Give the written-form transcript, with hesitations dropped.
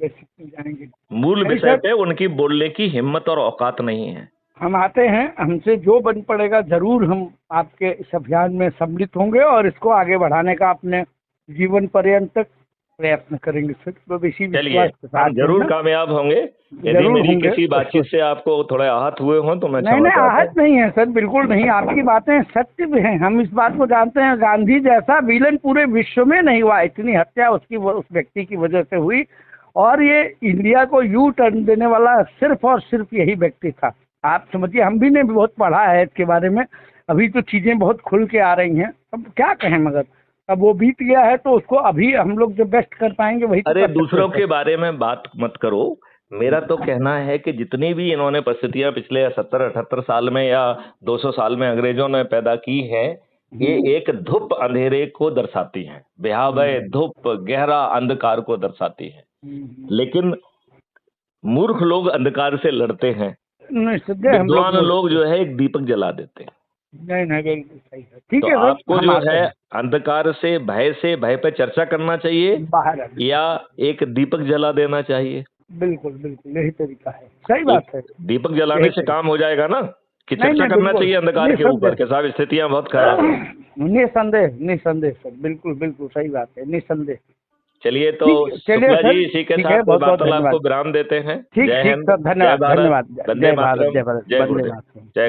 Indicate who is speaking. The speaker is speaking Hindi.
Speaker 1: बेसिक में जाएंगे।
Speaker 2: मूल
Speaker 1: नहीं
Speaker 2: विषय
Speaker 1: सर,
Speaker 2: पे उनकी बोलने की हिम्मत और औकात नहीं है।
Speaker 1: हम आते हैं, हमसे जो बन पड़ेगा जरूर हम आपके इस अभियान में सम्मिलित होंगे और इसको आगे बढ़ाने का अपने जीवन पर्यंत तक प्रयत्न करेंगे सर। तो इसी
Speaker 2: चलिए,
Speaker 1: विश्वास के
Speaker 2: हम
Speaker 1: साथ जो है
Speaker 2: जरूर
Speaker 1: ना,
Speaker 2: कामयाब होंगे। यदि
Speaker 1: जरूर
Speaker 2: मेरी
Speaker 1: होंगे।
Speaker 2: किसी बातचीत से आपको थोड़े आहत हुए हों तो मैं
Speaker 1: नहीं
Speaker 2: क्षमा
Speaker 1: नहीं,
Speaker 2: चाहता
Speaker 1: आहत
Speaker 2: हूँ।
Speaker 1: नहीं है सर, बिल्कुल नहीं। आपकी बातें सत्य भी हैं, हम इस बात को जानते हैं। गांधी जैसा विलन पूरे विश्व में नहीं हुआ, इतनी हत्या उसकी उस व्यक्ति की वजह से हुई। और ये इंडिया को यू टर्न देने वाला सिर्फ और सिर्फ यही व्यक्ति था। आप समझिए, हम भी ने बहुत पढ़ा है इसके बारे में, अभी तो चीज़ें बहुत खुल के आ रही हैं। अब क्या कहें, मगर अब वो बीत गया है तो उसको अभी हम लोग जो बेस्ट कर पाएंगे वही तो
Speaker 2: अरे,
Speaker 1: कर सकते हैं
Speaker 2: दूसरों
Speaker 1: सर।
Speaker 2: के बारे में बात मत करो। मेरा तो कहना है कि जितनी भी इन्होंने परिस्थितियां पिछले 70-78 साल में या 200 साल में अंग्रेजों ने पैदा की है, ये एक धूप अंधेरे को दर्शाती हैं, भयावह धूप गहरा अंधकार को दर्शाती है। लेकिन मूर्ख लोग अंधकार से लड़ते हैं,
Speaker 1: निस्संदेह हम लोग
Speaker 2: विद्वान लोग जो है एक दीपक जला देते हैं।
Speaker 1: नहीं नहीं, बिल्कुल सही है। ठीक
Speaker 2: तो
Speaker 1: है सर,
Speaker 2: आपको
Speaker 1: हम
Speaker 2: जो
Speaker 1: आते
Speaker 2: है
Speaker 1: हैं।
Speaker 2: अंधकार से भय पे चर्चा करना चाहिए
Speaker 1: बाहर आना,
Speaker 2: या एक दीपक जला देना चाहिए।
Speaker 1: बिल्कुल बिल्कुल यही तरीका है, सही
Speaker 2: एक
Speaker 1: बात है।
Speaker 2: दीपक
Speaker 1: यही
Speaker 2: जलाने से
Speaker 1: तरीका,
Speaker 2: काम हो जाएगा ना, कि
Speaker 1: नहीं
Speaker 2: चर्चा
Speaker 1: नहीं,
Speaker 2: करना
Speaker 1: बिल्कुल
Speaker 2: चाहिए अंधकार के ऊपर
Speaker 1: निस्संदेह,
Speaker 2: के साहब स्थितियां बहुत खराब है।
Speaker 1: निस्संदेह निस्संदेह सर, बिल्कुल बिल्कुल सही बात है, निस्संदेह।
Speaker 2: चलिए तो
Speaker 1: ठीक, चलिए
Speaker 2: शुक्ला
Speaker 1: सर,
Speaker 2: जी, इसी के
Speaker 1: ठीक है,
Speaker 2: साथ
Speaker 1: बहुत बहुत
Speaker 2: वार्तालाप को
Speaker 1: धन्यवाद।
Speaker 2: विराम देते हैं।
Speaker 1: ठीक
Speaker 2: जय
Speaker 1: ठीक
Speaker 2: हिंद,
Speaker 1: सर,
Speaker 2: जय
Speaker 1: धन्यवाद
Speaker 2: भारत,
Speaker 1: धन्यवाद।
Speaker 2: वंदे
Speaker 1: जय भारत,
Speaker 2: मातरम,
Speaker 1: जय भारत,
Speaker 2: जय
Speaker 1: वंदे
Speaker 2: गुरुदेव।
Speaker 1: मातरम।
Speaker 2: जय